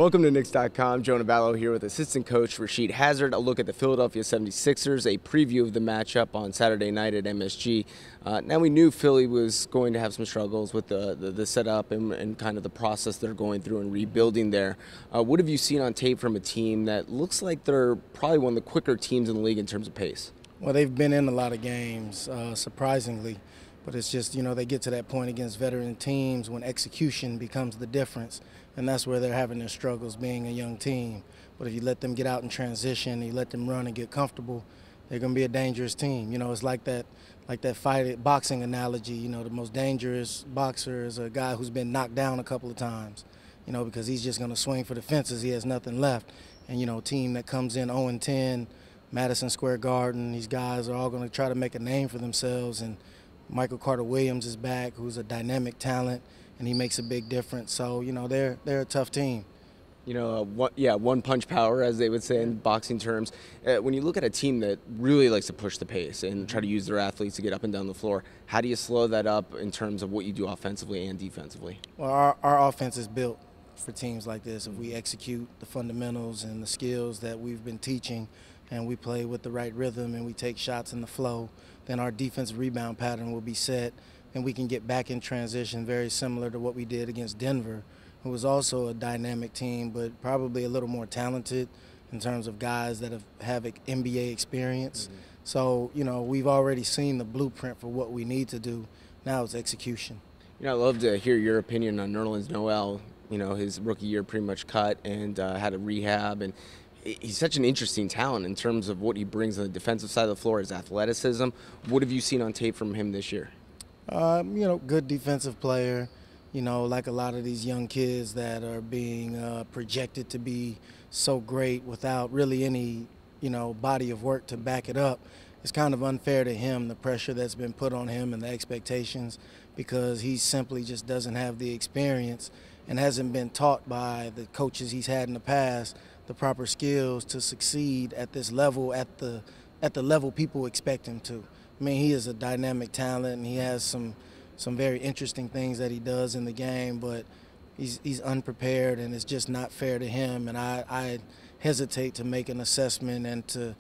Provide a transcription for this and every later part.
Welcome to Knicks.com. Jonah Ballow here with assistant coach Rasheed Hazzard. A look at the Philadelphia 76ers, a preview of the matchup on Saturday night at MSG. Now we knew Philly was going to have some struggles with the setup and kind of the process they're going through and rebuilding there. What have you seen on tape from a team that looks like they're probably one of the quicker teams in the league in terms of pace? Well, they've been in a lot of games, surprisingly. But it's just, they get to that point against veteran teams when execution becomes the difference. And that's where they're having their struggles being a young team. But if you let them get out in transition, you let them run and get comfortable, they're going to be a dangerous team. It's like that boxing analogy. The most dangerous boxer is a guy who's been knocked down a couple of times, because he's just going to swing for the fences. He has nothing left. And, a team that comes in 0-10, Madison Square Garden, these guys are all going to try to make a name for themselves. And Michael Carter-Williams is back, who's a dynamic talent, and he makes a big difference. So, they're a tough team. One punch power, as they would say in boxing terms. When you look at a team that really likes to push the pace and try to use their athletes to get up and down the floor, how do you slow that up in terms of what you do offensively and defensively? Well, our offense is built for teams like this. If we execute the fundamentals and the skills that we've been teaching, and we play with the right rhythm and we take shots in the flow, then our defensive rebound pattern will be set and we can get back in transition, very similar to what we did against Denver, who was also a dynamic team but probably a little more talented in terms of guys that have NBA experience. Mm-hmm. So, we've already seen the blueprint for what we need to do. Now it's execution. I'd love to hear your opinion on Nerlens Noel. His rookie year pretty much cut and had a rehab, and he's such an interesting talent in terms of what he brings on the defensive side of the floor, his athleticism. What have you seen on tape from him this year? Good defensive player, like a lot of these young kids that are being projected to be so great without really any, body of work to back it up. It's kind of unfair to him, the pressure that's been put on him and the expectations, because he simply just doesn't have the experience and hasn't been taught by the coaches he's had in the past the proper skills to succeed at this level, at the level people expect him to. I mean, he is a dynamic talent, and he has some very interesting things that he does in the game, but he's unprepared, and it's just not fair to him. And I hesitate to make an assessment and to,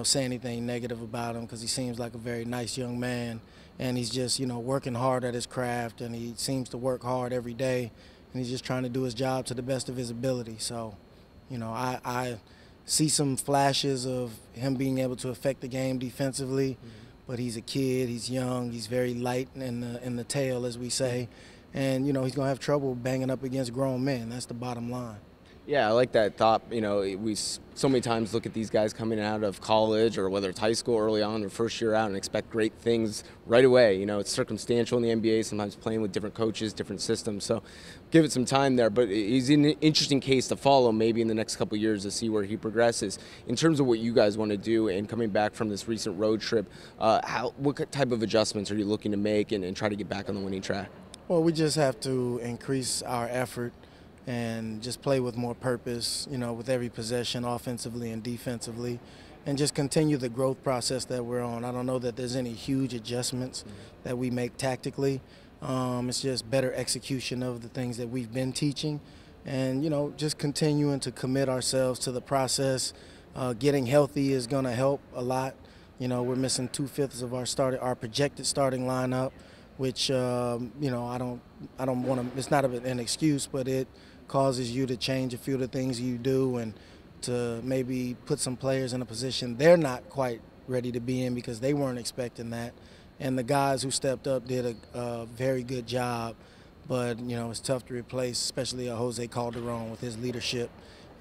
say anything negative about him, because he seems like a very nice young man, and he's just, working hard at his craft, and he seems to work hard every day, and he's just trying to do his job to the best of his ability. So, I see some flashes of him being able to affect the game defensively, but he's a kid, he's young, he's very light in the tail, as we say, and, he's going to have trouble banging up against grown men. That's the bottom line. Yeah, I like that thought. We so many times look at these guys coming out of college or whether it's high school early on or first year out and expect great things right away. It's circumstantial in the NBA, sometimes playing with different coaches, different systems. So give it some time there. But he's an interesting case to follow maybe in the next couple of years to see where he progresses. In terms of what you guys want to do and coming back from this recent road trip, what type of adjustments are you looking to make and try to get back on the winning track? Well, we just have to increase our effort and just play with more purpose, with every possession offensively and defensively, and just continue the growth process that we're on. I don't know that there's any huge adjustments that we make tactically. It's just better execution of the things that we've been teaching, and, just continuing to commit ourselves to the process. Getting healthy is going to help a lot. We're missing 2/5 of our projected starting lineup, which, I don't want to, it's not an excuse, but it causes you to change a few of the things you do and to maybe put some players in a position they're not quite ready to be in because they weren't expecting that. And the guys who stepped up did a very good job, but, it's tough to replace, especially a Jose Calderon with his leadership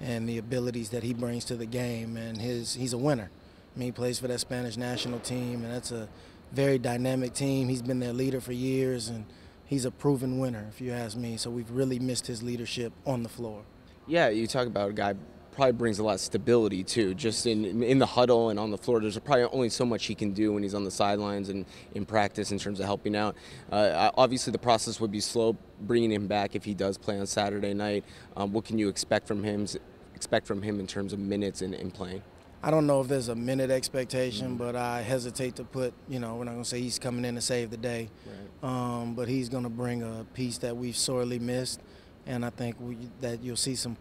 and the abilities that he brings to the game, and he's a winner. I mean, he plays for that Spanish national team, and that's a very dynamic team. He's been their leader for years, and he's a proven winner, if you ask me. So we've really missed his leadership on the floor. Yeah, you talk about a guy probably brings a lot of stability too, just in the huddle and on the floor. There's probably only so much he can do when he's on the sidelines and in practice in terms of helping out. Obviously, the process would be slow bringing him back if he does play on Saturday night. What can you expect from him in terms of minutes and playing? I don't know if there's a minute expectation, but I hesitate to put, we're not going to say he's coming in to save the day. Right. But he's going to bring a piece that we've sorely missed. and I think that you'll see some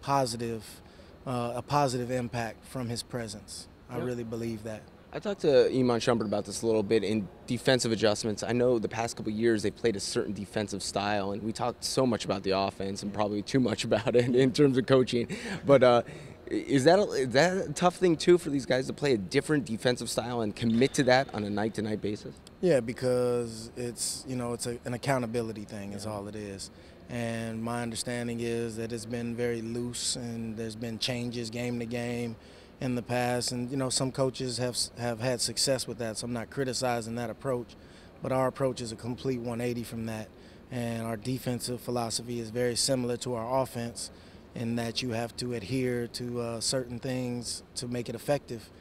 a positive impact from his presence. I really believe that. I talked to Iman Shumpert about this a little bit in defensive adjustments. I know the past couple of years they played a certain defensive style, and we talked so much about the offense and probably too much about it in terms of coaching. But is that a tough thing too for these guys to play a different defensive style and commit to that on a night-to-night basis? Yeah, because it's an accountability thing is all it is. And my understanding is that it's been very loose, and there's been changes game to game in the past, and some coaches have had success with that, so I'm not criticizing that approach, but our approach is a complete 180 from that, and our defensive philosophy is very similar to our offense in that you have to adhere to certain things to make it effective,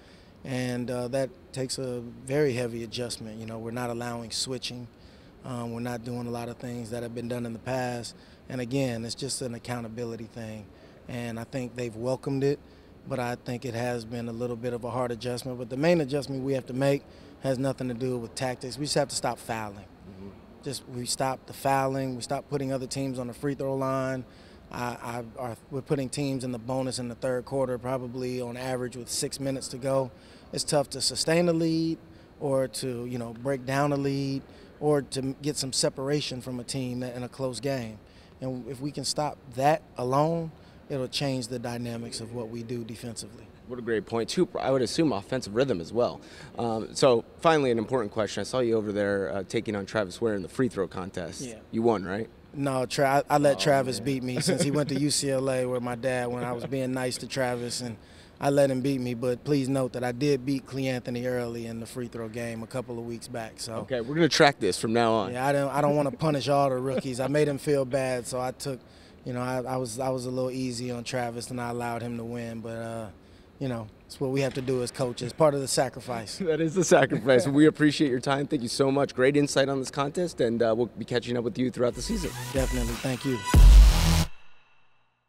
and that takes a very heavy adjustment. We're not allowing switching, we're not doing a lot of things that have been done in the past, and again, it's just an accountability thing, and I think they've welcomed it. But I think it has been a little bit of a hard adjustment. But the main adjustment we have to make has nothing to do with tactics. We just have to stop fouling. We stop the fouling. We stop putting other teams on the free throw line. We're putting teams in the bonus in the third quarter, probably on average with 6 minutes to go. It's tough to sustain a lead, or to break down a lead, or to get some separation from a team in a close game. And if we can stop that alone, it'll change the dynamics of what we do defensively. What a great point, too. I would assume offensive rhythm as well. So finally, an important question. I saw you over there taking on Travis Ware in the free throw contest. Yeah. You won, right? No, I let Travis beat me since he went to UCLA where my dad went. I was being nice to Travis, and I let him beat me. But please note that I did beat Cleanthony early in the free throw game a couple of weeks back. So okay, we're going to track this from now on. Yeah, I don't want to punish all the rookies. I made him feel bad, so I took – I was a little easy on Travis, and I allowed him to win. But, it's what we have to do as coaches. It's part of the sacrifice. That is the sacrifice. We appreciate your time. Thank you so much. Great insight on this contest, and we'll be catching up with you throughout the season. Definitely. Thank you.